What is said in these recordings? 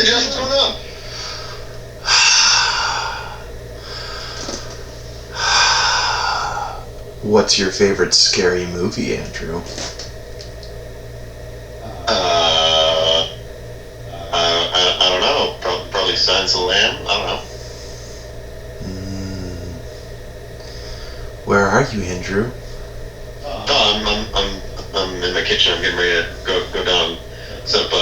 Hey Josh, what's going on? What's your favorite scary movie, Andrew? I don't know. Probably Silence of the Lamb. I don't know. Where are you, Andrew? I'm in my kitchen. I'm getting ready to go down, set up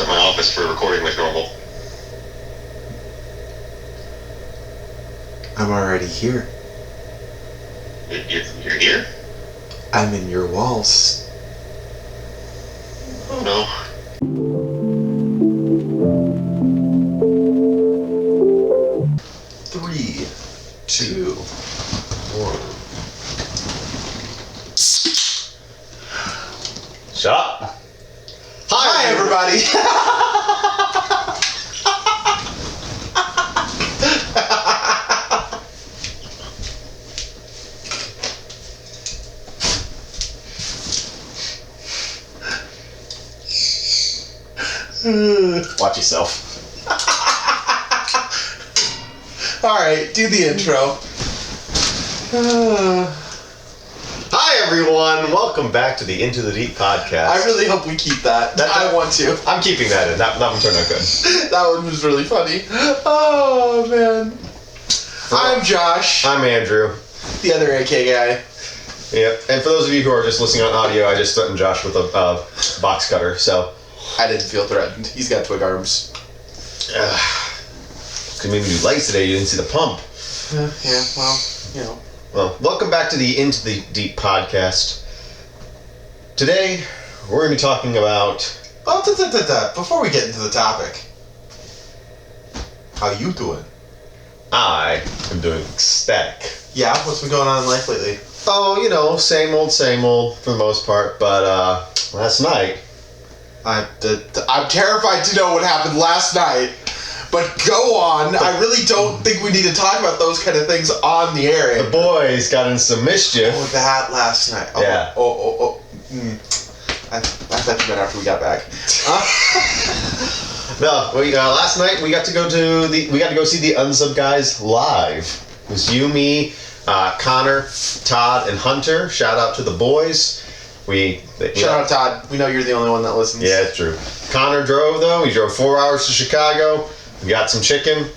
my office for recording like normal. I'm already here. You're here? I'm in your walls. Oh no. 3, 2, 1. Shut up. Hi, everybody. Watch yourself. Alright, do the intro. Hi everyone, welcome back to the Into the Deep podcast. I really hope we keep that. I want to. I'm keeping that in. That one turned out good. That one was really funny. Oh, man. I'm Josh. I'm Andrew. The other AK guy. Yep. And for those of you who are just listening on audio, I just threatened Josh with a box cutter, so... I didn't feel threatened. He's got twig arms. It's gonna make me do legs today. You didn't see the pump. Yeah, well, you know. Well, welcome back to the Into the Deep podcast. Today, we're gonna be talking about... Oh, before we get into the topic. How you doing? I am doing ecstatic. Yeah, what's been going on in life lately? Oh, you know, same old for the most part. But last night... I'm terrified to know what happened last night. But go on. I really don't think we need to talk about those kind of things on the air. The boys got in some mischief. Oh, that last night. Oh, yeah. I thought you meant after we got back. No, last night we got to go see the Unsub guys live. It was you, me, Connor, Todd, and Hunter. Shout out to the boys. Shout out Todd. We know you're the only one that listens. Yeah, it's true. Connor drove though. He drove 4 hours to Chicago. We got some chicken.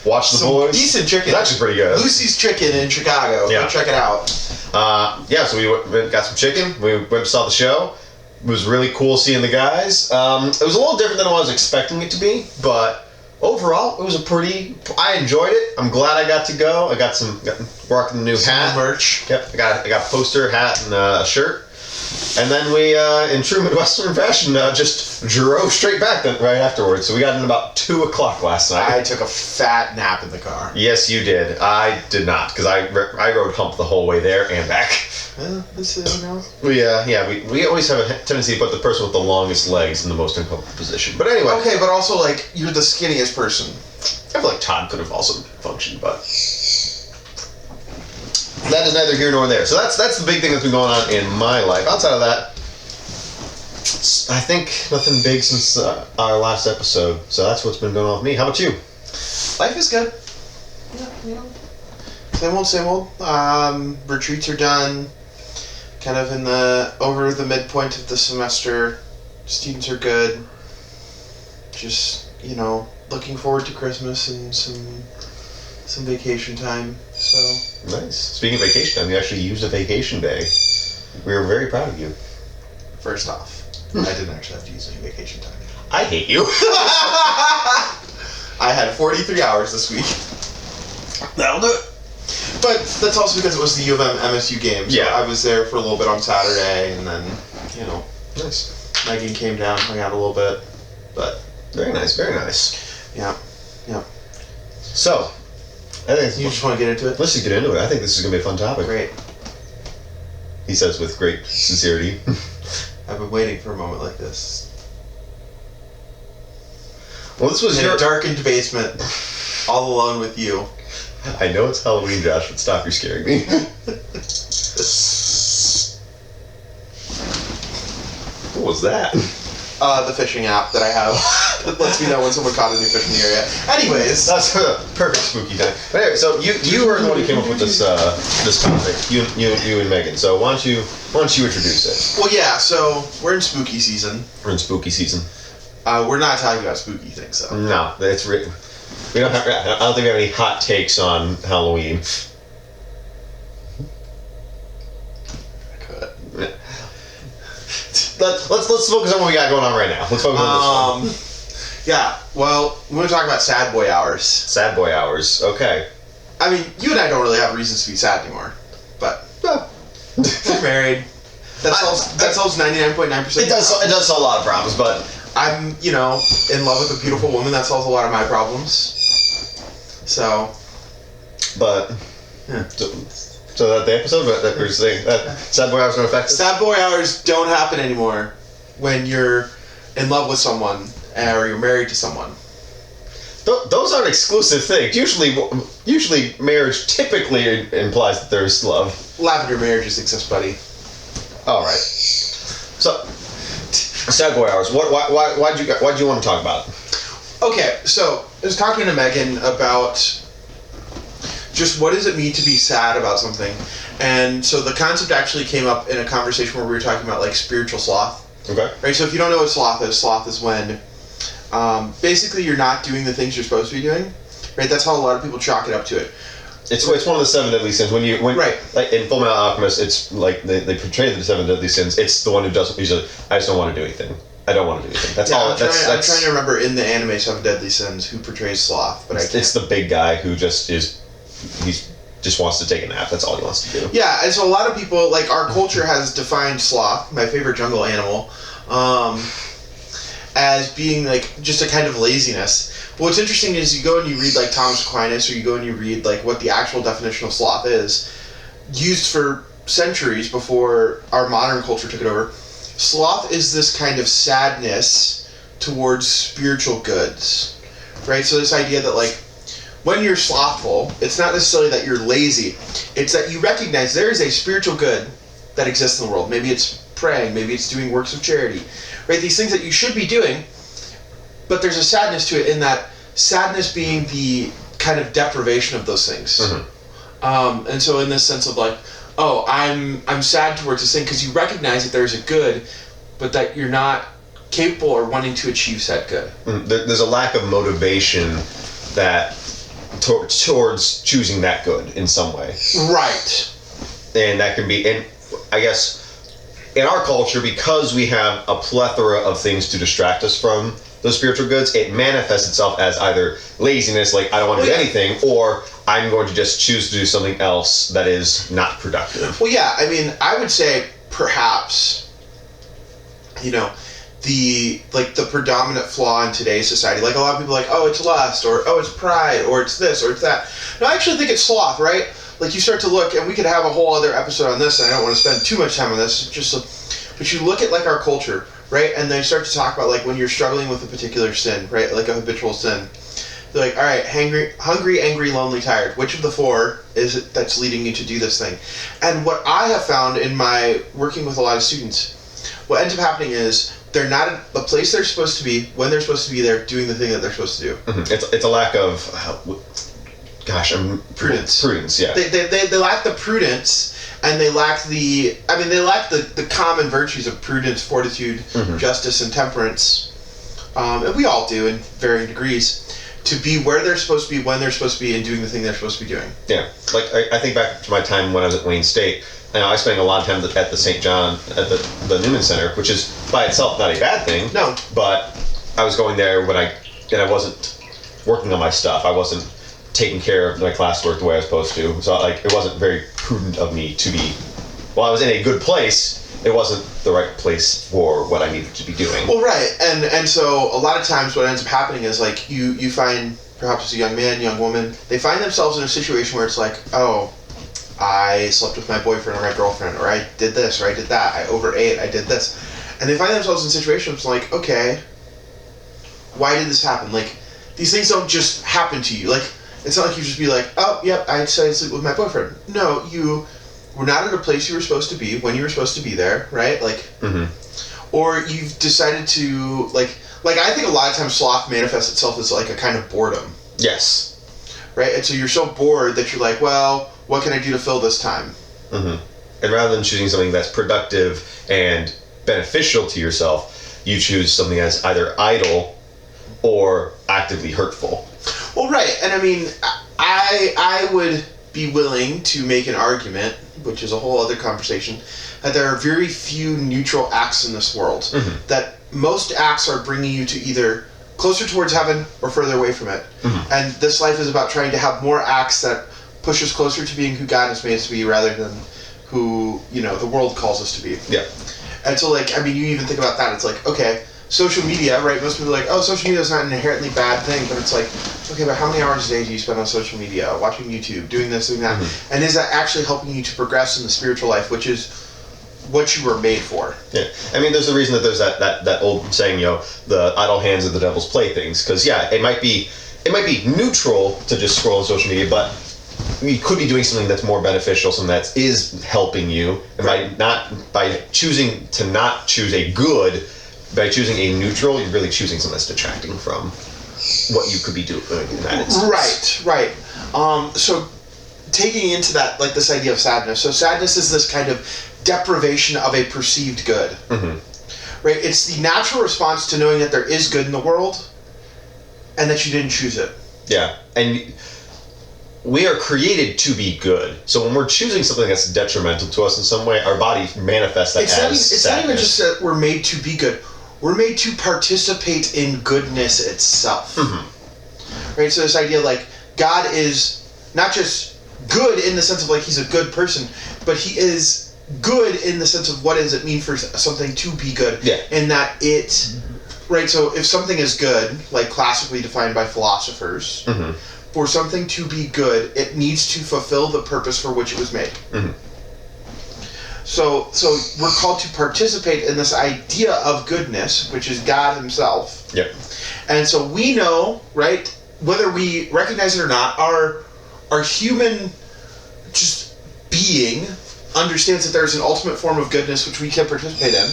Watched the boys. Decent chicken. It's actually pretty good. Lucy's Chicken in Chicago. Yeah. Go check it out. So we got some chicken. We went and saw the show. It was really cool seeing the guys. It was a little different than I was expecting it to be, but overall, it was I enjoyed it. I'm glad I got to go. I got rocking the new hat. Merch. Yep. I got a poster, hat, and a shirt. And then we, in true Midwestern fashion, just drove straight back right afterwards. So we got in about 2 o'clock last night. I took a fat nap in the car. Yes, you did. I did not, because I rode hump the whole way there and back. Well, this is, you know. We always have a tendency to put the person with the longest legs in the most uncomfortable position. But anyway. Okay, but also, like, you're the skinniest person. I feel like Todd could have also functioned, but... that is neither here nor there. So that's the big thing that's been going on in my life. Outside of that, I think nothing big since our last episode. So that's what's been going on with me. How about you? Life is good. Yeah, you know. Same old. Retreats are done. Kind of over the midpoint of the semester. Students are good. Just, you know, looking forward to Christmas and some vacation time. So nice. Speaking of vacation time, you actually used a vacation day. We were very proud of you. First off, I didn't actually have to use any vacation time. I hate you. I had 43 hours this week. That'll do it. But that's also because it was the U of M MSU game. So yeah. I was there for a little bit on Saturday, and then, you know, nice. Megan came down, hung out a little bit. But very nice, very nice. Yeah. So, I think you just want to get into it? Let's just get into it. I think this is going to be a fun topic. Great. He says with great sincerity. I've been waiting for a moment like this. Well, this was in a darkened basement, all alone with you. I know it's Halloween, Josh, but stop, you're scaring me. What was that? The fishing app that I have. lets me know when someone caught a new fish in the area. Anyways, that's a perfect spooky time. But anyway, so you were the one who came up with this this topic. You and Megan. So why don't you introduce it? Well, yeah. So we're in spooky season. We're in spooky season. We're not talking about spooky things, though. No, that's written. We don't have. I don't think we have any hot takes on Halloween. Let's focus on what we got going on right now. Let's focus on this one. Yeah. Well, we're going to talk about sad boy hours. Sad boy hours. Okay. I mean, you and I don't really have reasons to be sad anymore, but we're married. That solves 99.9%. It does solve a lot of problems, but I'm in love with a beautiful woman. That solves a lot of my problems. So. But. Yeah. So that the episode that we're saying that sad boy hours don't affect us? Sad boy hours don't happen anymore when you're in love with someone or you're married to someone. Those aren't exclusive things. Usually marriage typically implies that there's love. Lavender marriages exist, buddy. All right. So sad boy hours. Why'd you want to talk about it? Okay, so I was talking to Megan about just what does it mean to be sad about something, and so the concept actually came up in a conversation where we were talking about like spiritual sloth. Okay. Right. So if you don't know what sloth is when basically you're not doing the things you're supposed to be doing. Right. That's how a lot of people chalk it up to it. It's one of the 7 deadly sins. Right. Like in Full Metal Alchemist, it's like they portray the 7 deadly sins. It's the one who doesn't. He's like, I just don't want to do anything. I don't want to do anything. That's all. I'm trying to remember in the anime 7 Deadly Sins who portrays sloth, but I can't. It's the big guy who just is. He just wants to take a nap. That's all he wants to do. Yeah, and so a lot of people, like our culture has defined sloth, my favorite jungle animal, as being like just a kind of laziness. But what's interesting is you go and you read like Thomas Aquinas, or you go and you read like what the actual definition of sloth is, used for centuries before our modern culture took it over. Sloth is this kind of sadness towards spiritual goods, right? So this idea that like when you're slothful, it's not necessarily that you're lazy. It's that you recognize there is a spiritual good that exists in the world. Maybe it's praying. Maybe it's doing works of charity. Right? These things that you should be doing, but there's a sadness to it in that sadness being the kind of deprivation of those things. Mm-hmm. And so in this sense of like, oh, I'm sad towards this thing because you recognize that there's a good, but that you're not capable or wanting to achieve said good. There's a lack of motivation that towards choosing that good in some way. Right. And that can be, and I guess in our culture, because we have a plethora of things to distract us from those spiritual goods, it manifests itself as either laziness, like I don't want to do anything, or I'm going to just choose to do something else that is not productive. Well, yeah, I mean, I would say perhaps, the predominant flaw in today's society, like a lot of people are like, oh, it's lust, or oh, it's pride, or it's this, or it's that. No, I actually think it's sloth, right? Like you start to look, and we could have a whole other episode on this, and I don't want to spend too much time on this, but you look at like our culture, right? And they start to talk about like when you're struggling with a particular sin, right? Like a habitual sin. They're like, all right, hungry, angry, lonely, tired. Which of the 4 is it that's leading you to do this thing? And what I have found in my working with a lot of students, what ends up happening is they're not at the place they're supposed to be when they're supposed to be there doing the thing that they're supposed to do. Mm-hmm. It's a lack of, prudence. Prudence, yeah. They lack the prudence, and they lack the common virtues of prudence, fortitude, justice, and temperance. And we all do in varying degrees, to be where they're supposed to be, when they're supposed to be, and doing the thing they're supposed to be doing. Yeah. Like, I think back to my time when I was at Wayne State. I spent a lot of time at the St. John, at the Newman Center, which is by itself not a bad thing. No. But I was going there and I wasn't working on my stuff. I wasn't taking care of my classwork the way I was supposed to. So it wasn't very prudent of me to be. While I was in a good place, it wasn't the right place for what I needed to be doing. Well, right, and so a lot of times what ends up happening is like you find perhaps as a young man, young woman, they find themselves in a situation where it's like, oh, I slept with my boyfriend or my girlfriend, or I did this, or I did that, I overate, I did this. And they find themselves in situations like, okay, why did this happen? Like, these things don't just happen to you. Like, it's not like you just be like, oh, yep, I decided to sleep with my boyfriend. No, you were not at a place you were supposed to be when you were supposed to be there, right? Like, or you've decided to, like like, I think a lot of times sloth manifests itself as like a kind of boredom. Yes. Right? And so you're so bored that you're like, well, what can I do to fill this time? Mm-hmm. And rather than choosing something that's productive and beneficial to yourself, you choose something that's either idle or actively hurtful. Well, right. And I mean, I would be willing to make an argument, which is a whole other conversation, that there are very few neutral acts in this world. Mm-hmm. That most acts are bringing you to either closer towards heaven or further away from it. Mm-hmm. And this life is about trying to have more acts that push us closer to being who God has made us to be rather than who, the world calls us to be. Yeah. And so, like, I mean, you even think about that, it's like, okay, social media, right? Most people are like, oh, social media is not an inherently bad thing, but it's like, okay, but how many hours a day do you spend on social media, watching YouTube, doing this, doing that? Mm-hmm. And is that actually helping you to progress in the spiritual life, which is what you were made for? Yeah. I mean, there's a reason that there's that old saying, the idle hands are the devil's playthings. Because, yeah, it might be neutral to just scroll on social media, but you could be doing something that's more beneficial, something that is helping you. And by choosing to not choose a good, by choosing a neutral, you're really choosing something that's detracting from what you could be doing in that instance. Right. So taking into that, like, this idea of sadness. So sadness is this kind of deprivation of a perceived good. Mm-hmm. Right? It's the natural response to knowing that there is good in the world and that you didn't choose it. Yeah. And we are created to be good. So when we're choosing something that's detrimental to us in some way, our body manifests that It's not even just that we're made to be good. We're made to participate in goodness itself. Mm-hmm. Right? So this idea, like, God is not just good in the sense of, like, he's a good person, but he is good in the sense of what does it mean for something to be good. Yeah. And that it... Right, so if something is good, like classically defined by philosophers, mm-hmm. for something to be good, it needs to fulfill the purpose for which it was made. Mm-hmm. So we're called to participate in this idea of goodness, which is God himself. Yep. And so we know, right, whether we recognize it or not, our human just being understands that there's an ultimate form of goodness which we can participate in.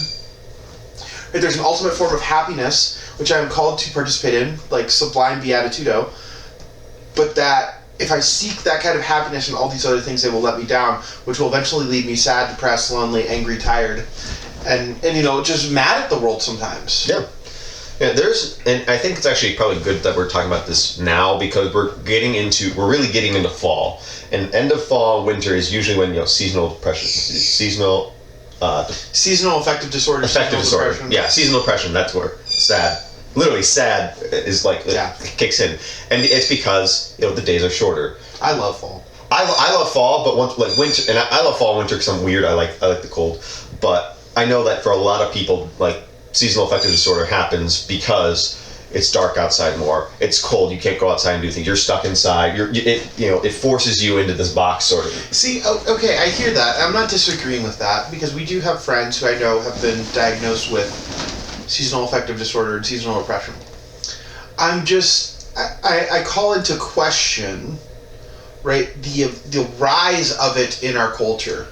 Right, there's an ultimate form of happiness which I am called to participate in, like sublime beatitudo. But that if I seek that kind of happiness and all these other things, they will let me down, which will eventually leave me sad, depressed, lonely, angry, tired, and just mad at the world sometimes. Yeah. Yeah, and I think it's actually probably good that we're talking about this now because we're really getting into fall. And end of fall, winter is usually when, seasonal depression, seasonal affective disorder. Affective disorder. Depression. Yeah, seasonal depression, that's where sad. Literally sad is like, it kicks in. And it's because, the days are shorter. I love fall. I love fall, but winter, and I love fall and winter because I'm weird, I like the cold. But I know that for a lot of people, like, seasonal affective disorder happens because it's dark outside more. It's cold. You can't go outside and do things. You're stuck inside. It forces you into this box sort of. See, okay, I hear that. I'm not disagreeing with that because we do have friends who I know have been diagnosed with seasonal affective disorder and seasonal depression. I call into question, right, the rise of it in our culture.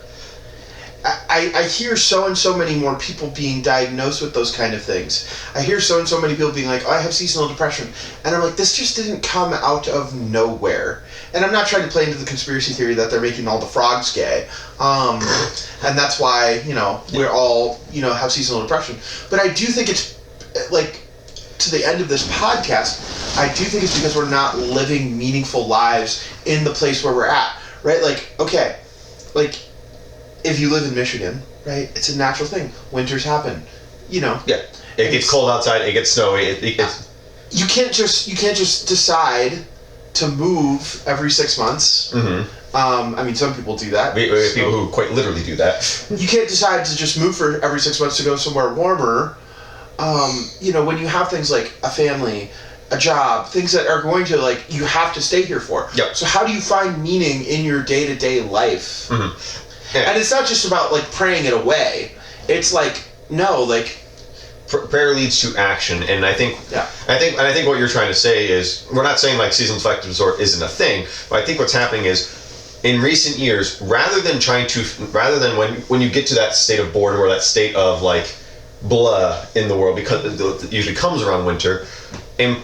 I hear so and so many more people being diagnosed with those kind of things. I hear so and so many people being like, oh, I have seasonal depression. And I'm like, this just didn't come out of nowhere. And I'm not trying to play into the conspiracy theory that they're making all the frogs gay. And that's why, we're all, have seasonal depression. But I do think it's, like, to the end of this podcast, I do think it's because we're not living meaningful lives in the place where we're at. Right? Like, okay, like, if you live in Michigan, right, it's a natural thing. Winters happen, Yeah. It gets cold outside. It gets snowy. You can't just decide to move every 6 months. Mm-hmm. I mean, some people do that. We have people who quite literally do that. You can't decide to just move for every 6 months to go somewhere warmer. When you have things like a family, a job, things that are going to, like, you have to stay here for. Yep. So how do you find meaning in your day-to-day life? Mm-hmm. Yeah. And it's not just about, like, praying it away. It's like, no, like, prayer leads to action, and I think what you're trying to say is we're not saying like seasonal affective disorder isn't a thing, but I think what's happening is in recent years, rather than when you get to that state of boredom or that state of like blah in the world because it usually comes around winter. And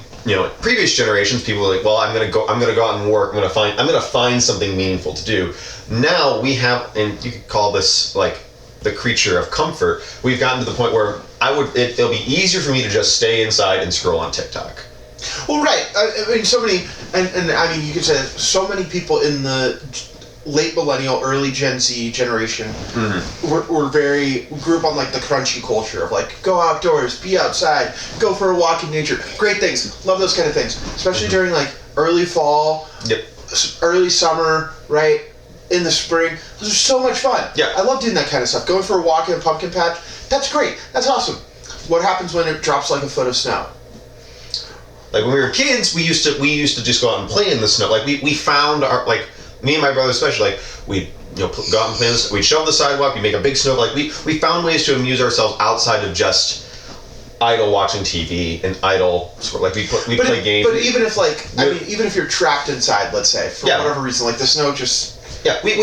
previous generations, people were like, well, I'm gonna go out and work. I'm gonna find something meaningful to do. Now we have, and you could call this like the creature of comfort. We've gotten to the point where it'll be easier for me to just stay inside and scroll on TikTok. Well, right. I mean, so many, and I mean, you could say that so many people in the late millennial, early Gen Z generation grew up on like the crunchy culture of like go outdoors, be outside, go for a walk in nature. Great things. Love those kind of things, especially during like early fall, early summer, right? In the spring. Those are so much fun. Yeah. I love doing that kind of stuff. Going for a walk in a pumpkin patch. That's great. That's awesome. What happens when it drops like a foot of snow? Like when we were kids, we used to just go out and play in the snow. Like we found our, like me and my brother especially, like we'd go out and play in this. We'd shovel the sidewalk. We'd make a big snow. Like we found ways to amuse ourselves outside of just idle watching TV and idle like we play games. But even if even if you're trapped inside, let's say for whatever reason, like the snow just we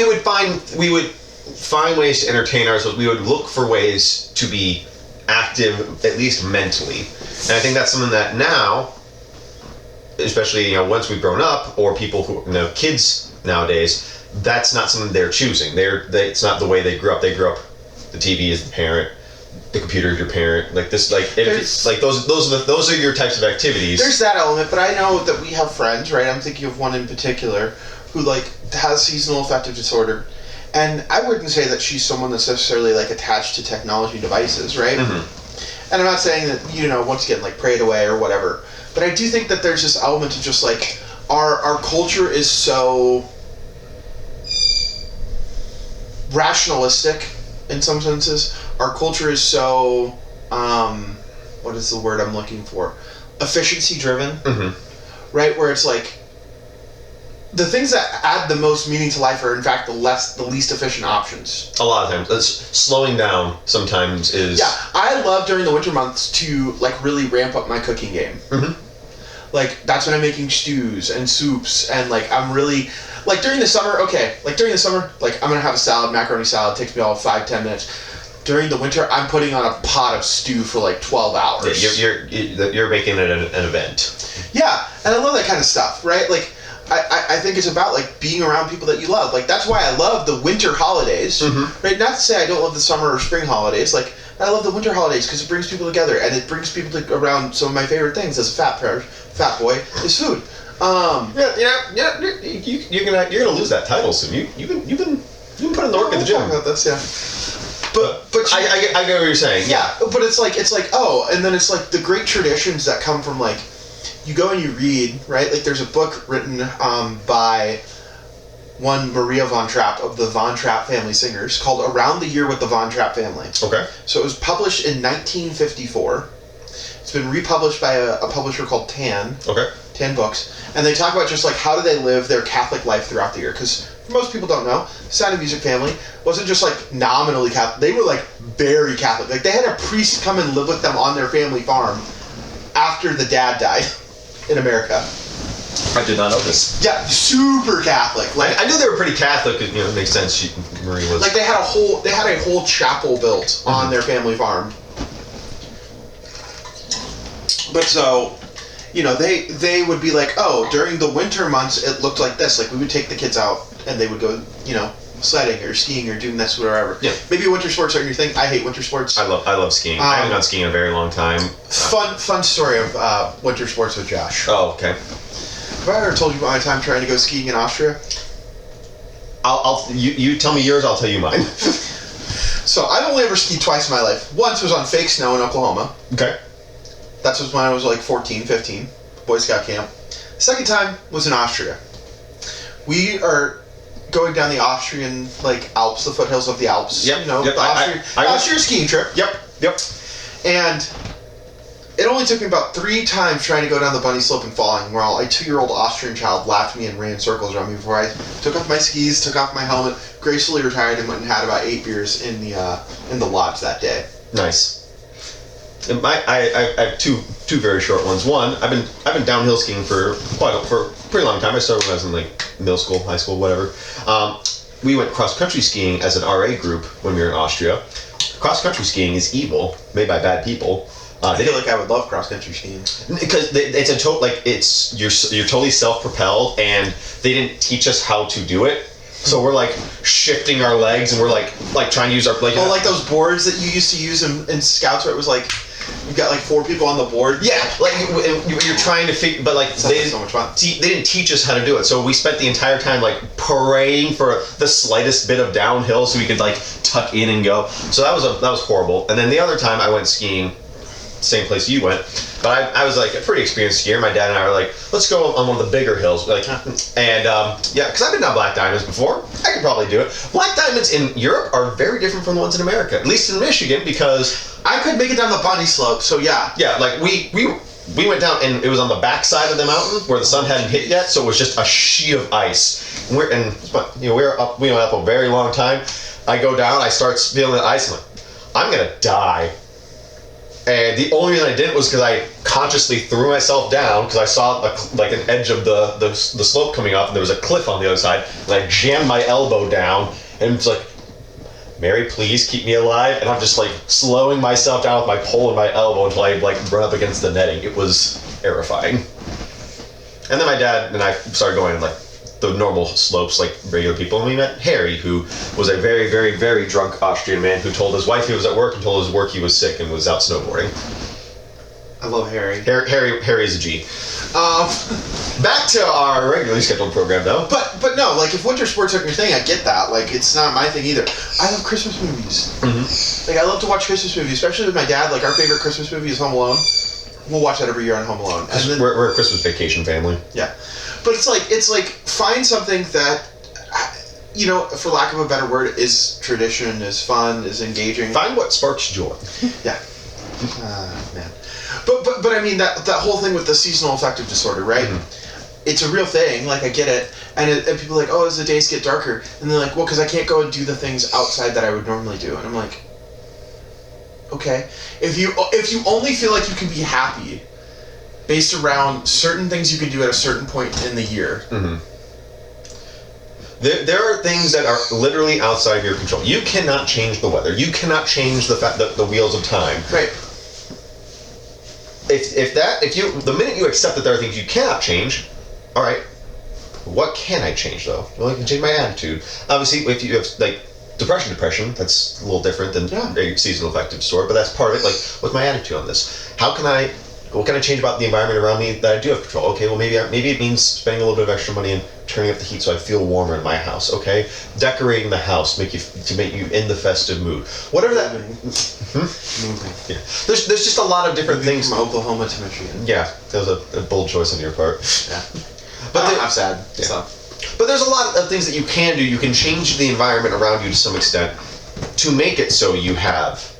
would find ways to entertain ourselves. We would look for ways to be active, at least mentally. And I think that's something that now, especially once we've grown up, or people who kids nowadays, that's not something they're choosing. It's not the way they grew up. They grew up. The TV is the parent. The computer is your parent. Like this, those are your types of activities. There's that element, but I know that we have friends, right? I'm thinking of one in particular who like has seasonal affective disorder, and I wouldn't say that she's someone that's necessarily like attached to technology devices, right? Mm-hmm. And I'm not saying that once again like prayed away or whatever, but I do think that there's this element of just like our culture is so rationalistic in some senses. Our culture is so what is the word I'm looking for? Efficiency driven, right? Where it's like the things that add the most meaning to life are in fact the least efficient options. A lot of times, slowing down sometimes is. Yeah, I love during the winter months to like really ramp up my cooking game. Like that's when I'm making stews and soups, and like I'm really like during the summer. Okay, like during the summer, like I'm gonna have a salad, macaroni salad. Takes me all 5-10 minutes. During the winter, I'm putting on a pot of stew for like 12 hours. Yeah, you're making it an event. Yeah, and I love that kind of stuff, right? Like, I think it's about like being around people that you love. Like that's why I love the winter holidays, right? Not to say I don't love the summer or spring holidays. Like I love the winter holidays because it brings people together and it brings people around. Some of my favorite things as a fat boy is food. You're gonna lose that title soon. You've been putting the work at the gym. About this, yeah. But I get what you're saying. Yeah, but it's like and then it's like the great traditions that come from like you go and you read, right? Like there's a book written by one Maria Von Trapp of the Von Trapp family singers called Around the Year with the Von Trapp Family. Okay. So it was published in 1954. It's been republished by a publisher called Tan. Okay. Tan Books, and they talk about just like how do they live their Catholic life throughout the year, because most people don't know, Sound of Music family wasn't just like nominally Catholic, they were like very Catholic. Like they had a priest come and live with them on their family farm after the dad died in America. I did not know this. Yeah, super Catholic. Like I knew they were pretty Catholic. It makes sense. Marie was like they had a whole chapel built on their family farm. But so, they would be like, oh, during the winter months it looked like this. Like we would take the kids out and they would go, sledding or skiing or doing this, whatever. Yeah. Maybe winter sports aren't your thing. I hate winter sports. I love skiing. I haven't gone skiing in a very long time. Fun story of winter sports with Josh. Oh, okay. Have I ever told you about my time trying to go skiing in Austria? You tell me yours, I'll tell you mine. So I've only ever skied twice in my life. Once was on fake snow in Oklahoma. Okay. That was when I was like 14, 15. Boy Scout camp. Second time was in Austria. We are going down the Austrian Alps, the foothills of the Alps. Yep. The Austrian skiing trip. Yep. And it only took me about 3 times trying to go down the bunny slope and falling, while a 2-year-old Austrian child laughed at me and ran circles around me before I took off my skis, took off my helmet, gracefully retired, and went and had about 8 beers in the lodge that day. Nice. I have two very short ones. One, I've been downhill skiing for a pretty long time. I started when I was in middle school, high school, whatever. We went cross country skiing as an RA group when we were in Austria. cross-country skiing is evil, made by bad people. I feel like I would love cross-country skiing. Because it's a you're totally self-propelled, and they didn't teach us how to do it. So we're like shifting our legs, and we're like trying to use our like those boards that you used to use in Scouts, where it was like you've got like 4 people on the board. Yeah, like you're trying to figure, but like they so much fun. They didn't teach us how to do it. So we spent the entire time like praying for the slightest bit of downhill so we could like tuck in and go. So that was horrible. And then the other time I went skiing, same place you went, but I was like a pretty experienced skier. My dad and I were like, let's go on one of the bigger hills, like, and yeah, because I've been down Black Diamonds before. I could probably do it. Black Diamonds in Europe are very different from the ones in America, at least in Michigan, because I could make it down the bunny slope. So yeah, like we went down, and it was on the back side of the mountain where the sun hadn't hit yet, so it was just a sheet of ice. We were up a very long time. I go down, I start feeling the ice. I'm gonna die. And the only reason I didn't was because I consciously threw myself down because I saw like an edge of the slope coming up, and there was a cliff on the other side, and I jammed my elbow down, and it's like, Mary, please keep me alive. And I'm just like slowing myself down with my pole and my elbow until I like run up against the netting. It was terrifying. And then my dad and I started going like the normal slopes like regular people, and we met Harry, who was a very, very, very drunk Austrian man who told his wife he was at work and told his work he was sick and was out snowboarding. I love Harry. Harry is a G. Back to our regularly scheduled program, though. But no, like if winter sports aren't your thing, I get that. Like it's not my thing either. I love Christmas movies. Mm-hmm. Like I love to watch Christmas movies, especially with my dad. Like our favorite Christmas movie is Home Alone. We'll watch that every year on Home Alone. And then, we're a Christmas vacation family. Yeah, but it's like find something that, you know, for lack of a better word, is tradition, is fun, is engaging. Find what sparks joy. Yeah. Man. But I mean that whole thing with the seasonal affective disorder, right? Mm-hmm. It's a real thing. Like I get it, and people are like, oh, as the days get darker, and they're like, well, because I can't go and do the things outside that I would normally do, and I'm like, okay, if you only feel like you can be happy based around certain things you can do at a certain point in the year. Mm-hmm. There are things that are literally outside of your control. You cannot change the weather. You cannot change the wheels of time. Right. The minute you accept that there are things you cannot change, all right, what can I change though? Well, I can change my attitude. Obviously, if you have like depression, that's a little different than a seasonal affective disorder, but that's part of it. Like, what's my attitude on this? What can I change about the environment around me that I do have control? Okay, well maybe it means spending a little bit of extra money and turning up the heat so I feel warmer in my house. Okay, decorating the house to make you in the festive mood. Whatever that. Moving. Yeah. There's just a lot of different things. From Oklahoma to Michigan. Yeah, that was a bold choice on your part. Yeah, but I'm sad. Yeah. So. But there's a lot of things that you can do. You can change the environment around you to some extent to make it so you have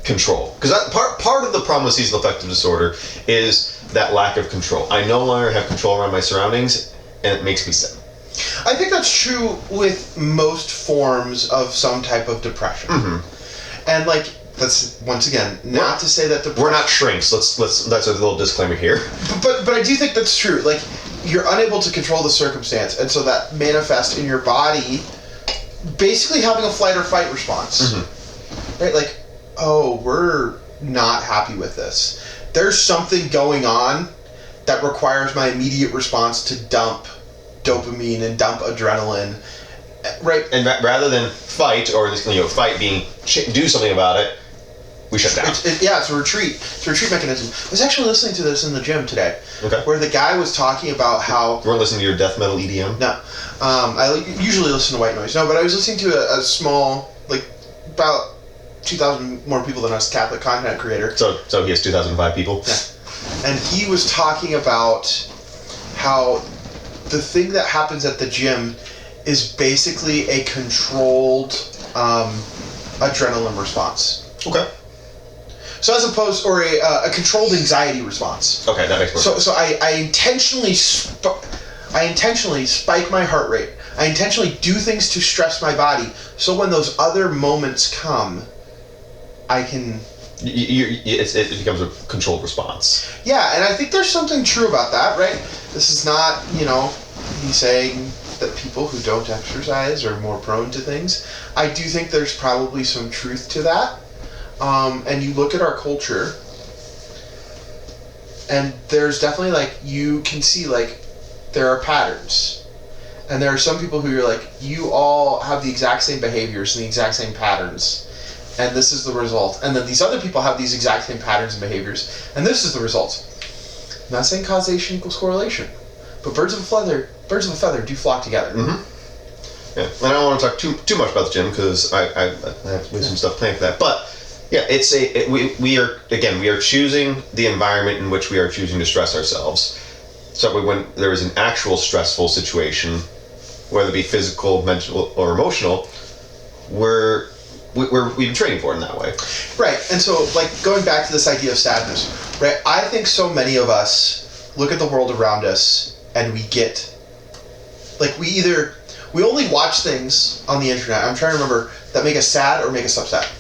control. Because part of the problem with seasonal affective disorder is that lack of control. I no longer have control around my surroundings, and it makes me sad. I think that's true with most forms of some type of depression. Mm-hmm. And like, that's once again not to say that we're not shrinks. Let's that's a little disclaimer here. But I do think that's true. Like, you're unable to control the circumstance, and so that manifests in your body basically having a flight or fight response. Mm-hmm. Right? Like, oh, we're not happy with this. There's something going on that requires my immediate response to dump dopamine and dump adrenaline. Right? And rather than fight, or fight being do something about it, we shut down. It's a retreat. It's a retreat mechanism. I was actually listening to this in the gym today. Okay. Where the guy was talking about how... You weren't listening to your death metal EDM? No. I usually listen to white noise. No, but I was listening to a small, like, about 2,000 more people than us, Catholic content creator. So he has 2,005 people? Yeah. And he was talking about how the thing that happens at the gym is basically a controlled adrenaline response. Okay. So as opposed, or a controlled anxiety response. Okay, that makes more sense. So I intentionally spike my heart rate. I intentionally do things to stress my body. So when those other moments come, I can. It becomes a controlled response. Yeah, and I think there's something true about that, right? This is not, me saying that people who don't exercise are more prone to things. I do think there's probably some truth to that. And you look at our culture, and there's definitely, like, you can see, like, there are patterns. And there are some people who you're like, you all have the exact same behaviors and the exact same patterns, and this is the result. And then these other people have these exact same patterns and behaviors, and this is the result. I'm not saying causation equals correlation, but birds of a feather do flock together. Mm-hmm. Yeah, and I don't want to talk too much about the gym because I have some stuff planned for that. But yeah, we are choosing the environment in which we are choosing to stress ourselves. So when there is an actual stressful situation, whether it be physical, mental, or emotional, we've been training for it in that way. Right, and so, like, going back to this idea of sadness, right? I think so many of us look at the world around us and we get, like, we only watch things on the internet, I'm trying to remember, that make us sad or make us upset.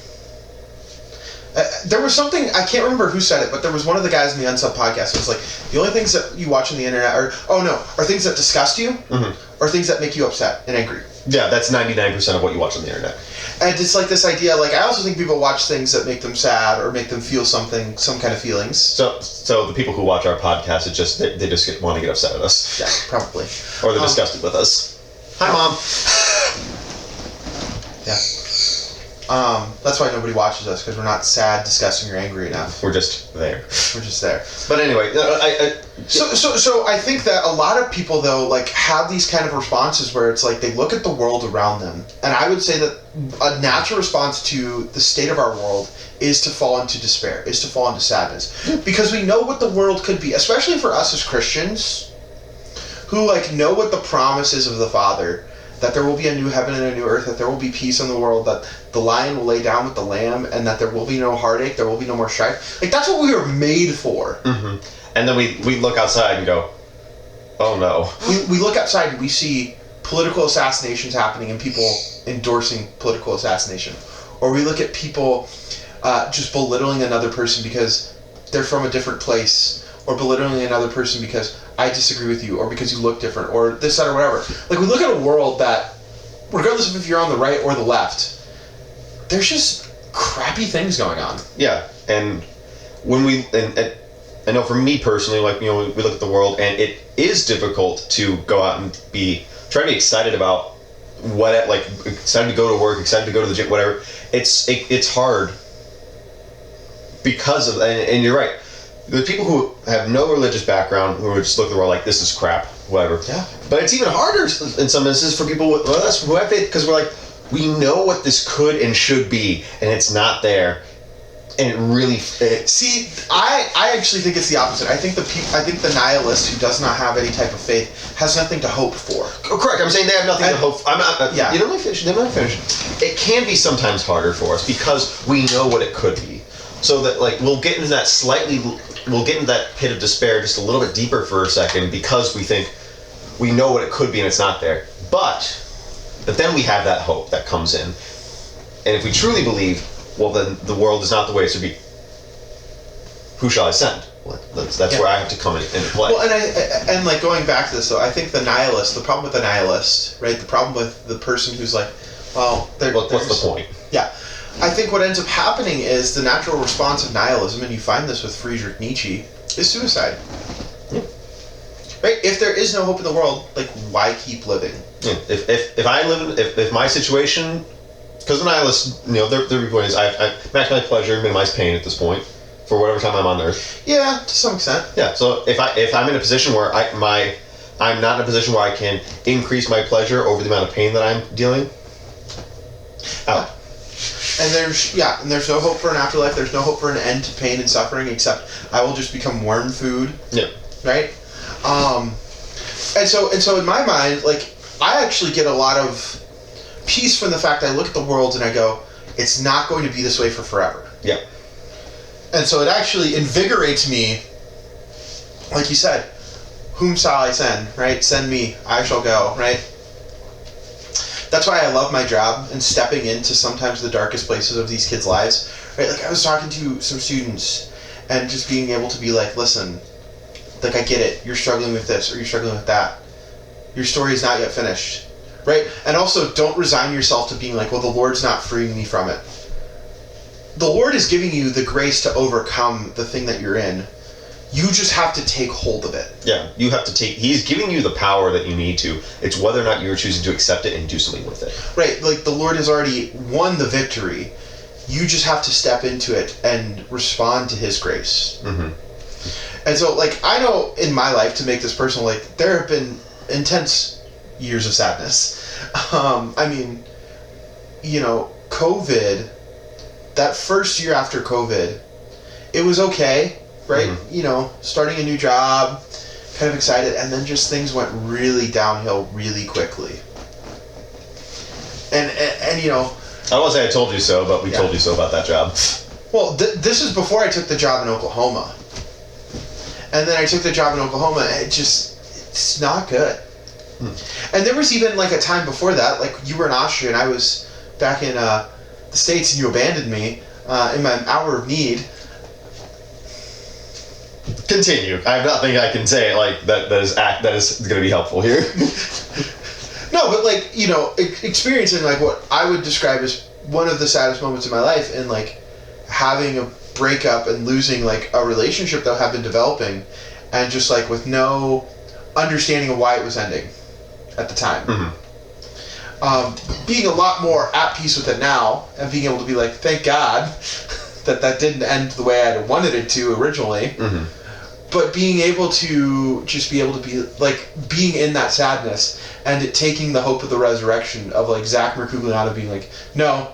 There was something, I can't remember who said it, but there was one of the guys in the Unsub podcast. It was like, the only things that you watch on the internet are things that disgust you, or things that make you upset and angry. Yeah, that's 99% of what you watch on the internet. And it's like this idea, like, I also think people watch things that make them sad or make them feel some kind of feelings. So the people who watch our podcast, they just want to get upset at us. Yeah, probably. Or they're disgusted with us. Hi, Mom. Yeah. That's why nobody watches us, because we're not sad, disgusting, or angry enough. We're just there. We're just there. But anyway, So I think that a lot of people, though, like, have these kind of responses where it's like they look at the world around them, and I would say that a natural response to the state of our world is to fall into despair, is to fall into sadness, because we know what the world could be, especially for us as Christians, who, like, know what the promise is of the Father. That there will be a new heaven and a new earth, that there will be peace in the world, that the lion will lay down with the lamb, and that there will be no heartache, there will be no more strife. Like, that's what we were made for. Mm-hmm. And then we look outside and go, oh no. We look outside and we see political assassinations happening and people endorsing political assassination. Or we look at people just belittling another person because they're from a different place, or belittling another person because I disagree with you, or because you look different, or this, that, or whatever. Like, we look at a world that, regardless of if you're on the right or the left, there's just crappy things going on. Yeah, and when and I know for me personally, like, we look at the world, and it is difficult to go out and try to be excited about excited to go to work, excited to go to the gym, whatever. It's hard because of, and you're right. There's people who have no religious background who just look at the world like, this is crap, whatever. Yeah. But it's even harder in some instances for people who have faith, because we're like, we know what this could and should be, and it's not there. And it really... See, I actually think it's the opposite. I think the nihilist who does not have any type of faith has nothing to hope for. Oh, correct. I'm saying they have nothing to hope for. Yeah. You don't let me finish. It can be sometimes harder for us because we know what it could be. So that, like, we'll get into that pit of despair just a little bit deeper for a second because we think we know what it could be and it's not there. But then we have that hope that comes in. And if we truly believe, well, then the world is not the way it should be, who shall I send? That's where I have to come into play. Well, and like, going back to this, though, I think the problem with the nihilist, right? The problem with the person who's like, well, what's the point? Yeah. I think what ends up happening is the natural response of nihilism, and you find this with Friedrich Nietzsche, is suicide. Yeah. Right? If there is no hope in the world, like, why keep living? Yeah. If my situation, because the nihilists, their viewpoint is I maximize pleasure, minimize pain at this point for whatever time I'm on Earth. Yeah, to some extent. Yeah. So if I'm in a position where I'm not in a position where I can increase my pleasure over the amount of pain that I'm dealing, out. And there's no hope for an afterlife. There's no hope for an end to pain and suffering, except I will just become worm food. Yeah. Right. And so in my mind, like, I actually get a lot of peace from the fact I look at the world and I go, it's not going to be this way for forever. Yeah. And so it actually invigorates me. Like you said, whom shall I send? Right. Send me. I shall go. Right. That's why I love my job and stepping into sometimes the darkest places of these kids' lives. Right? Like, I was talking to some students and just being able to be like, listen, like, I get it. You're struggling with this or you're struggling with that. Your story is not yet finished, right? And also, don't resign yourself to being like, well, the Lord's not freeing me from it. The Lord is giving you the grace to overcome the thing that you're in. You just have to take hold of it. Yeah, you have to take... He's giving you the power that you need to. It's whether or not you're choosing to accept it and do something with it. Right, like the Lord has already won the victory. You just have to step into it and respond to His grace. Mm-hmm. And so, like, I know in my life, to make this personal, like, there have been intense years of sadness. I mean, you know, COVID, that first year after COVID, it was okay, right? Mm-hmm. You know, starting a new job, kind of excited, and then just things went really downhill really quickly. And you know... I don't want to say I told you so, but we told you so about that job. Well, this is before I took the job in Oklahoma. And then I took the job in Oklahoma, and it's not good. And there was even, like, a time before that, like, you were in Austria, and I was back in the States, and you abandoned me in my hour of need. Continue. I have nothing I can say, like, that is going to be helpful here. No, but, like, you know, experiencing, like, what I would describe as one of the saddest moments of my life, and, like, having a breakup and losing, like, a relationship that had been developing, and just, like, with no understanding of why it was ending at the time. Mm-hmm. Being a lot more at peace with it now, and being able to be like, thank God that didn't end the way I wanted it to originally. Mm-hmm. But being able to just be able to be, like, being in that sadness and it taking the hope of the resurrection of, like, Zach Mercugliano being like, no,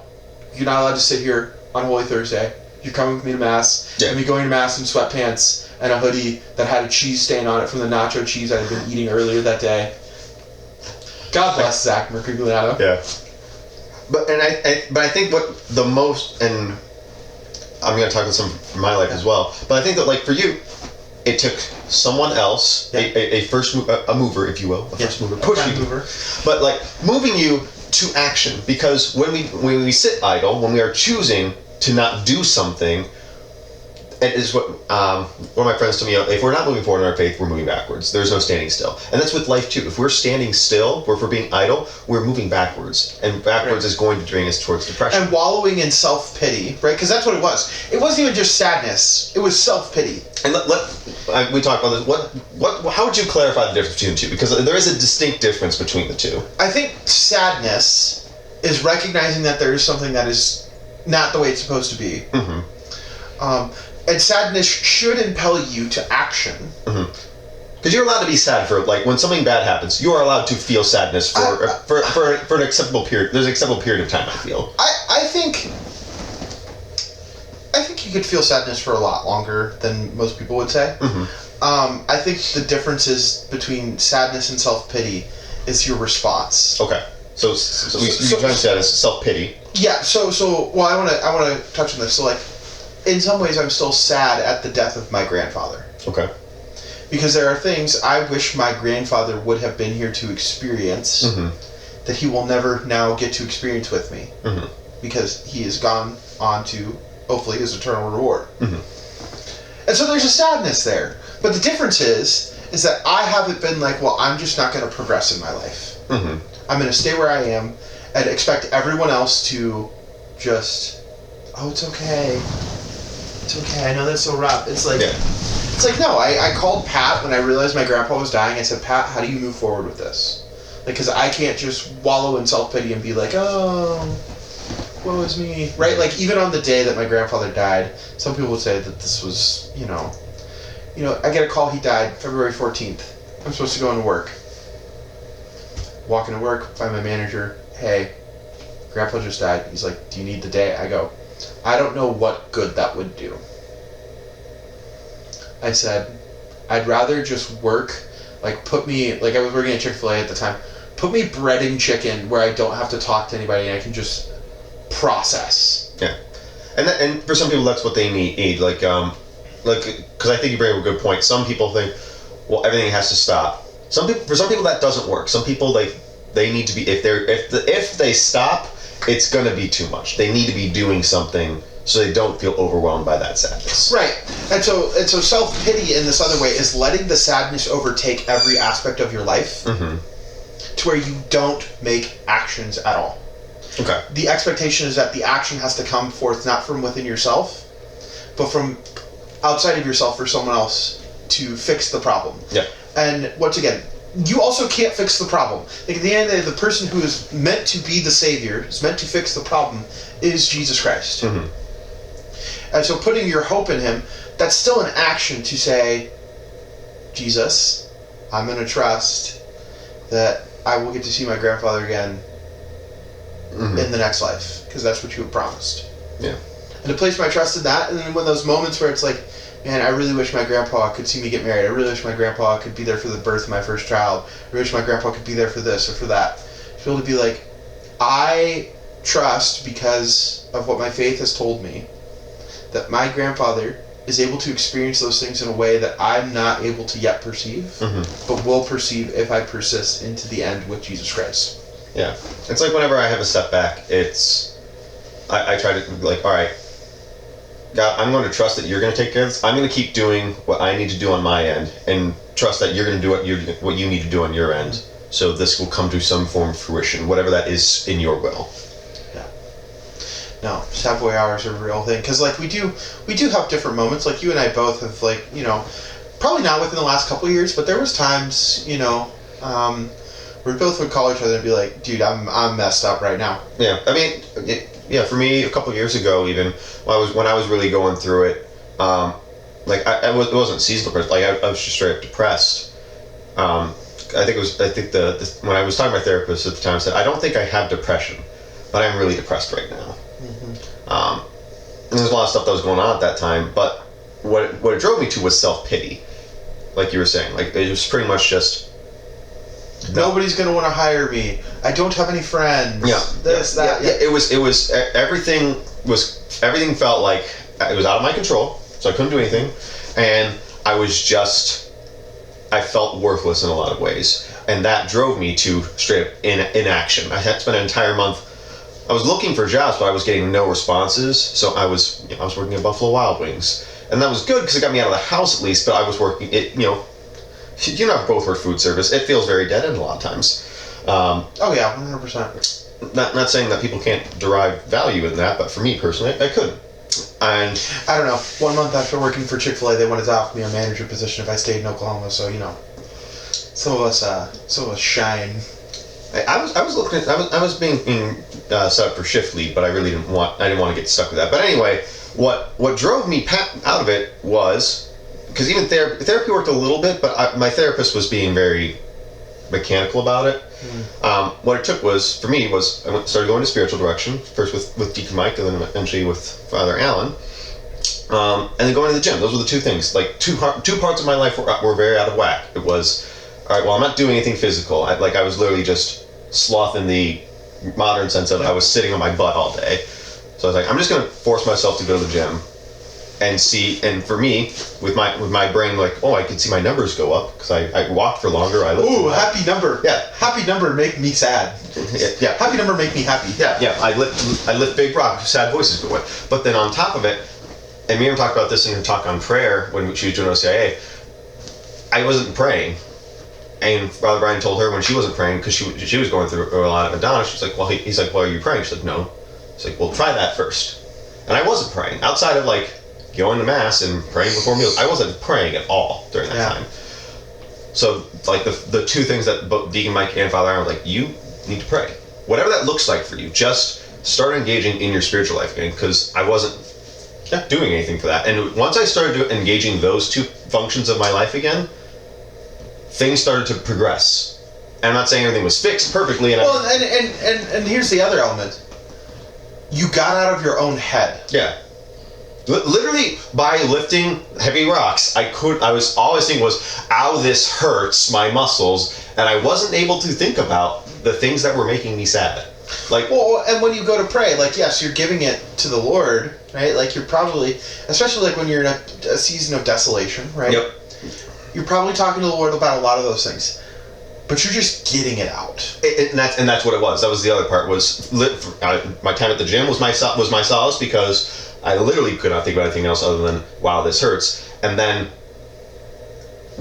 you're not allowed to sit here on Holy Thursday. You're coming with me to Mass. Yeah. And me going to Mass in sweatpants and a hoodie that had a cheese stain on it from the nacho cheese I had been eating earlier that day. God bless Zach Mercugliano. Yeah. But I think what the most, and I'm going to talk about some from my life as well, but I think that, like, for you, it took someone else, a mover, if you will, first mover, pushing you, but, like, moving you to action. Because when we sit idle, when we are choosing to not do something, it is what one of my friends told me, if we're not moving forward in our faith, we're moving backwards. There's no standing still. And that's with life too. If we're standing still, or if we're being idle, we're moving backwards. And backwards is going to bring us towards depression. And wallowing in self-pity, right? Because that's what it was. It wasn't even just sadness. It was self-pity. And we talked about this. How would you clarify the difference between the two? Because there is a distinct difference between the two. I think sadness is recognizing that there is something that is not the way it's supposed to be. Mm-hmm. And sadness should impel you to action. Mm-hmm. Because you're allowed to be sad for, like, when something bad happens, you are allowed to feel sadness for an acceptable period. There's an acceptable period of time, I feel. I think you could feel sadness for a lot longer than most people would say. Mm-hmm. I think the differences between sadness and self-pity is your response. Okay. So you're trying to say that as self-pity. Yeah, well, I want to touch on this. So, like, in some ways, I'm still sad at the death of my grandfather. Okay. Because there are things I wish my grandfather would have been here to experience that he will never now get to experience with me. Mm-hmm. Because he has gone on to, hopefully, his eternal reward. Mm-hmm. And so there's a sadness there. But the difference is that I haven't been like, well, I'm just not going to progress in my life. Mm-hmm. I'm going to stay where I am and expect everyone else to just, oh, it's okay. It's okay. I know that's so rough. It's like, It's like, no, I called Pat when I realized my grandpa was dying. I said, Pat, how do you move forward with this? Like, because I can't just wallow in self-pity and be like, oh, woe is me. Right? Like, even on the day that my grandfather died, some people would say that this was, you know, I get a call he died February 14th. I'm supposed to go into work. Walk into work, find my manager. Hey, Grandpa just died. He's like, do you need the day? I go, I don't know what good that would do. I said, I'd rather just work, like, I was working at Chick-fil-A at the time, put me breading chicken where I don't have to talk to anybody and I can just process. Yeah. And for some people, that's what they need. Like, because I think you bring up a good point. Some people think, well, everything has to stop. For some people, that doesn't work. Some people, they need to be, if they stop, it's gonna be too much. They need to be doing something so they don't feel overwhelmed by that sadness. Right. And so self-pity in this other way is letting the sadness overtake every aspect of your life. Mm-hmm. to where you don't make actions at all. Okay. The expectation is that the action has to come forth not from within yourself, but from outside of yourself for someone else to fix the problem. Yeah. And once again, you also can't fix the problem. Like at the end of the day, the person who is meant to be the savior, is meant to fix the problem, is Jesus Christ. Mm-hmm. And so putting your hope in him, that's still an action to say, Jesus, I'm going to trust that I will get to see my grandfather again in the next life, because that's what you have promised. Yeah. And to place my trust in that, and then when those moments where it's like, man, I really wish my grandpa could see me get married. I really wish my grandpa could be there for the birth of my first child. I wish my grandpa could be there for this or for that. To be able to be like, I trust, because of what my faith has told me, that my grandfather is able to experience those things in a way that I'm not able to yet perceive, but will perceive if I persist into the end with Jesus Christ. Yeah. It's like whenever I have a setback, I try to, like, all right, God, I'm going to trust that you're going to take care of this. I'm going to keep doing what I need to do on my end, and trust that you're going to do what you need to do on your end. So this will come to some form of fruition, whatever that is in your will. Yeah. No, Savoy hours are a real thing, because like we do have different moments. Like you and I both have, like, you know, probably not within the last couple of years, but there was times, you know, where we both would call each other and be like, dude, I'm messed up right now. Yeah, I mean, yeah, for me, a couple of years ago, even when I was really going through it, like it wasn't seasonal depression. Like I was just straight up depressed. I think when I was talking to my therapist at the time, I said, I don't think I have depression, but I'm really depressed right now. And there's a lot of stuff that was going on at that time, but what it drove me to was self-pity. Like you were saying, like it was pretty much just, nobody's gonna want to hire me. I don't have any friends. Yeah. That. Yeah. It was everything felt like it was out of my control, so I couldn't do anything, and I felt worthless in a lot of ways, and that drove me to straight up inaction. I had spent an entire month. I was looking for jobs, but I was getting no responses. So I was working at Buffalo Wild Wings, and that was good because it got me out of the house at least. But I was working it, you know. You and I both work food service. It feels very dead end a lot of times. Oh yeah, 100%. Not saying that people can't derive value in that, but for me personally, I couldn't. And I don't know. 1 month after working for Chick-fil-A, they wanted to offer me a manager position if I stayed in Oklahoma. So you know, some of us shine. I was being set up for shift lead, but I didn't want to get stuck with that. But anyway, what drove me out of it was, because even therapy worked a little bit, but my therapist was being very mechanical about it. What it took was, for me, I started going to spiritual direction, first with Deacon Mike, and then eventually with Father Allen, and then going to the gym. Those were the two things. Like two parts of my life were very out of whack. It was, all right, well, I'm not doing anything physical. I was literally just sloth in the modern sense of I was sitting on my butt all day. So I was like, I'm just going to force myself to go to the gym and see. And for me, with my brain, like, oh, I could see my numbers go up because I walked for longer. Ooh, happy number. Yeah, happy number make me sad. Yeah, happy number make me happy. Yeah. I lift big rock. Sad voices go away. But then on top of it, and Miriam talked about this in her talk on prayer when she was doing OCIA. I wasn't praying. And Father Brian told her when she wasn't praying, because she was going through a lot of Madonna, she's like, well, he's like, well, are you praying? She's like, no. He's like, well, try that first. And I wasn't praying. Outside of like going to Mass and praying before meals, I wasn't praying at all during that time. So like the two things that both Deacon Mike and Father Aaron were like, you need to pray. Whatever that looks like for you, just start engaging in your spiritual life again, because I wasn't doing anything for that. And once I started engaging those two functions of my life again, things started to progress. And I'm not saying everything was fixed perfectly. And here's the other element. You got out of your own head. Yeah. Literally, by lifting heavy rocks, all I was thinking was, ow, this hurts my muscles, and I wasn't able to think about the things that were making me sad. Like, well, and when you go to pray, like, yes, you're giving it to the Lord, right? Like, you're probably, especially like when you're in a season of desolation, right? Yep. You're probably talking to the Lord about a lot of those things, but you're just getting it out. And that's what it was. That was the other part. Was my time at the gym was my solace, because I literally could not think about anything else other than, wow, this hurts. And then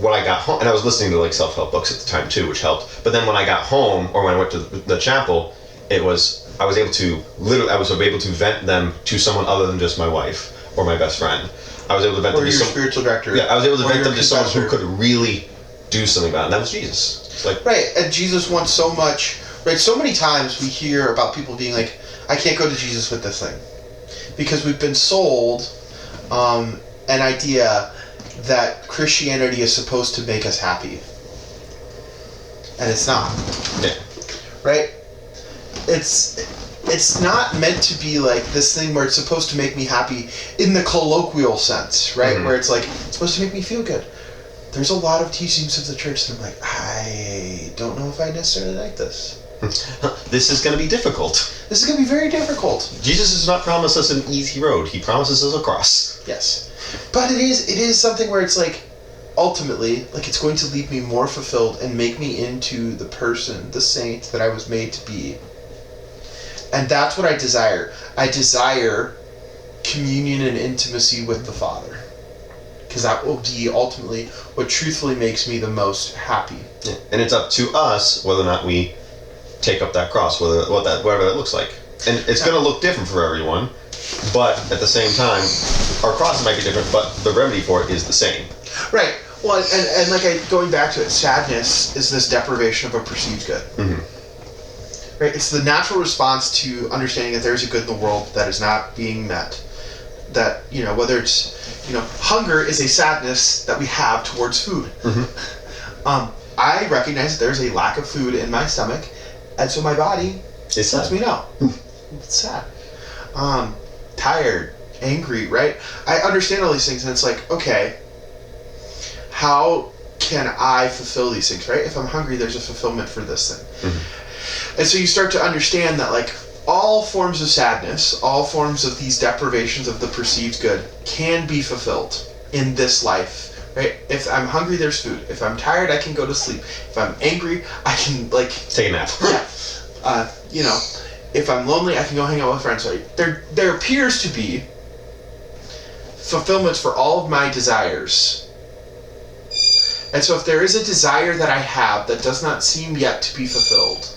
when I got home, and I was listening to like self-help books at the time too, which helped. But then when I got home, or when I went to the chapel, I was able to vent them to someone other than just my wife or my best friend. I was able to vent or them to your some spiritual director. Yeah, I was able to or vent them to someone who confessor. could really do something about it, and that was Jesus. It's like, Right, and Jesus wants so much. Right, so many times we hear about people being like, I can't go to Jesus with this thing. Because we've been sold an idea that Christianity is supposed to make us happy. And it's not. yeah. Right? It's not meant to be like this thing where it's supposed to make me happy in the colloquial sense, right? Mm-hmm. Where it's like, it's supposed to make me feel good. There's a lot of teachings of the church that I'm like, I don't know if I necessarily like this. This is going to be difficult. This is going to be very difficult. Jesus does not promise us an easy road. He promises us a cross. Yes. But it is something where it's like, ultimately, like it's going to leave me more fulfilled and make me into the person, the saint that I was made to be. And that's what I desire. I desire communion and intimacy with the Father. Because that will be ultimately what truthfully makes me the most happy. Yeah. And it's up to us whether or not we take up that cross, whatever that looks like. And it's going to look different for everyone, but at the same time, our crosses might be different, but the remedy for it is the same. Right. Well, and like going back to it, sadness is this deprivation of a perceived good. Mm-hmm. Right? It's the natural response to understanding that there's a good in the world that is not being met. That, whether it's, hunger is a sadness that we have towards food. Mm-hmm. I recognize that there's a lack of food in my stomach, and so my body lets me know. It's sad. Tired, angry, right? I understand all these things, and it's like, okay, how can I fulfill these things, right? If I'm hungry, there's a fulfillment for this thing. Mm-hmm. And so you start to understand that, like, all forms of sadness, all forms of these deprivations of the perceived good can be fulfilled in this life. Right? If I'm hungry, there's food. If I'm tired, I can go to sleep. If I'm angry, I can, like... take a nap. Yeah. If I'm lonely, I can go hang out with friends. Right? There appears to be fulfillments for all of my desires. And so if there is a desire that I have that does not seem yet to be fulfilled,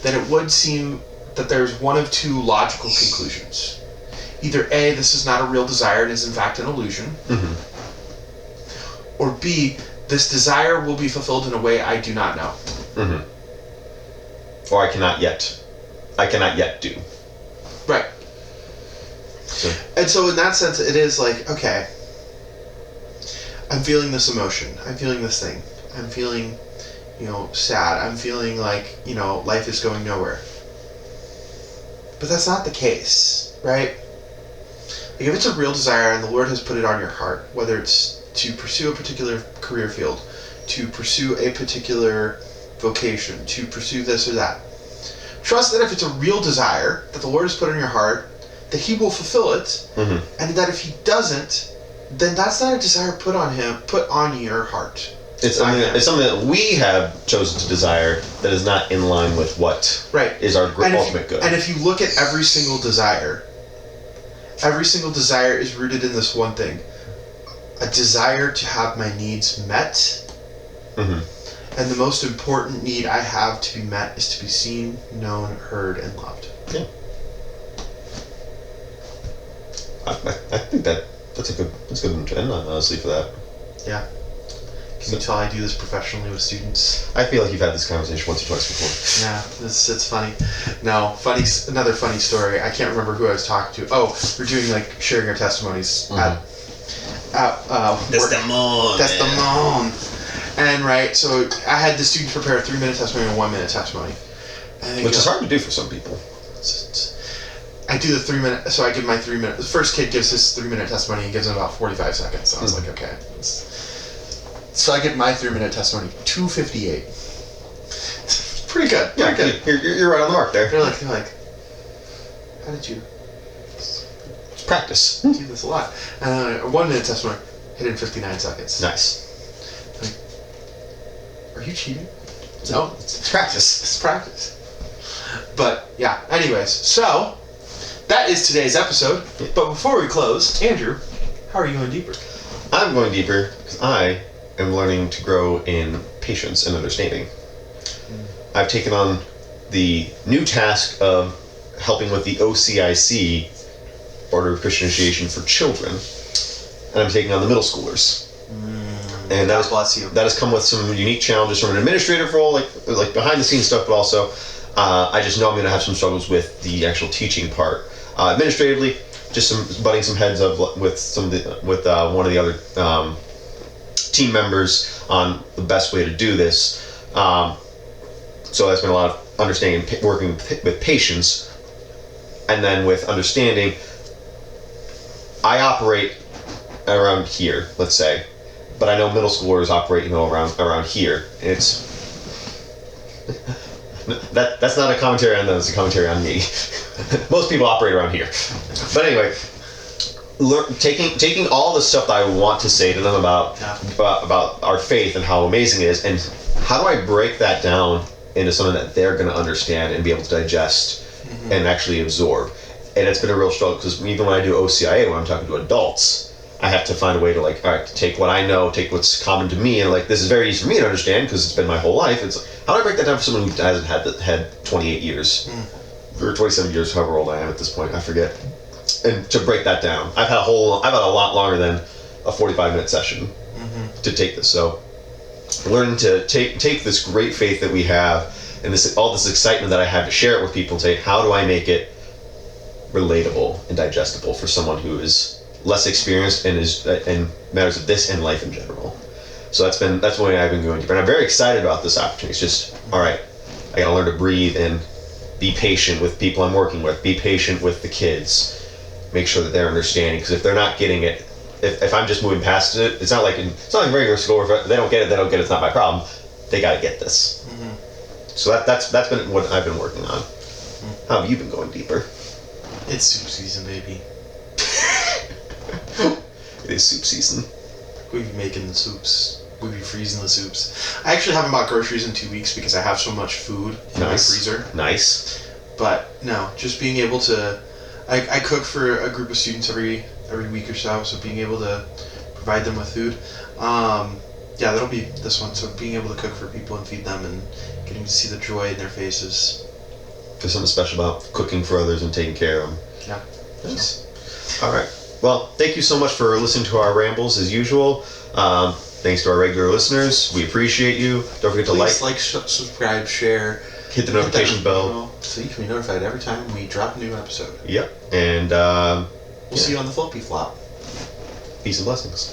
then it would seem that there's one of two logical conclusions. Either A, this is not a real desire and is in fact an illusion, Mm-hmm. or B, this desire will be fulfilled in a way I do not know. Mm-hmm. Or I cannot yet do. Right. So. And so in that sense, it is like, okay, I'm feeling this emotion. I'm feeling this thing. I'm feeling, sad. I'm feeling like, life is going nowhere. But that's not the case, right? Like if it's a real desire and the Lord has put it on your heart, whether it's to pursue a particular career field, to pursue a particular vocation, to pursue this or that, trust that if it's a real desire that the Lord has put on your heart, that He will fulfill it, Mm-hmm. and that if He doesn't, then that's not a desire put on your heart. It's something that we have chosen to desire that is not in line with what is our ultimate good. And if you look at every single desire is rooted in this one thing: a desire to have my needs met. Mm-hmm. And the most important need I have to be met is to be seen, known, heard, and loved. Yeah. I think that's a good one to end on, honestly, for that. Yeah. Can you tell I do this professionally with students? I feel like you've had this conversation once or twice before. Yeah, it's funny. No, another funny story. I can't remember who I was talking to. Oh, we're doing like sharing our testimonies at Testimony. And right, so I had the students prepare a 3-minute testimony and a 1-minute testimony. Which is hard to do for some people. I do the 3-minute, so I give my 3-minute. The first kid gives his 3-minute testimony. He gives it about 45 seconds. So I was like, okay. So I give my 3-minute testimony 2:58. Pretty good. Yeah, pretty good. You're right on the mark there. They're like, how did you? It's practice. Do this a lot. And a 1-minute testimony, hit in 59 seconds. Nice. Are you cheating? No, it's practice. It's practice. But yeah. Anyways, so that is today's episode. But before we close, Andrew, how are you going deeper? I'm going deeper because I am learning to grow in patience and understanding. I've taken on the new task of helping with the OCIC, Order of Christian Initiation for Children, and I'm taking on the middle schoolers. And God bless you. That has come with some unique challenges from an administrative role, like behind the scenes stuff, but also I just know I'm going to have some struggles with the actual teaching part. Administratively, just butting some heads up with one of the other team members on the best way to do this. So that's been a lot of understanding, working with patience, and then with understanding. I operate around here, let's say, but I know middle schoolers operate, around here. It's that's not a commentary on them; it's a commentary on me. Most people operate around here, but anyway, taking all the stuff that I want to say to them about our faith and how amazing it is, and how do I break that down into something that they're going to understand and be able to digest and actually absorb. And it's been a real struggle, because even when I do OCIA, when I'm talking to adults, I have to find a way to all right, take what I know, take what's common to me, and this is very easy for me to understand because it's been my whole life. It's how do I break that down for someone who hasn't had 28 years or 27 years, however old I am at this point, I forget. And to break that down, I've had a lot longer than a 45-minute session to take this. So learning to take this great faith that we have and all this excitement that I have to share it with people, and say, how do I make it relatable and digestible for someone who is less experienced and is in matters of this and life in general. So that's why I've been going deeper, and I'm very excited about this opportunity. It's just, all right, I gotta learn to breathe and be patient with people I'm working with, be patient with the kids, make sure that they're understanding, because if they're not getting it, if I'm just moving past it, it's not like regular school. If they don't get it, it's not my problem. They gotta get this. So that's been what I've been working on. How have you been going deeper? It's soup season, baby. It is soup season. We be making the soups. We be freezing the soups. I actually haven't bought groceries in 2 weeks because I have so much food in my freezer. Nice. But no, just being able to, I cook for a group of students every week or so being able to provide them with food. Yeah, that'll be this one. So being able to cook for people and feed them and getting to see the joy in their faces. There's something special about cooking for others and taking care of them. Yeah. Nice. All right. Well, thank you so much for listening to our rambles as usual. Thanks to our regular listeners. We appreciate you. Don't forget to like, subscribe, share. Hit the notification bell. So you can be notified every time we drop a new episode. Yep. And we'll see you on the Flippy Flop. Peace and blessings.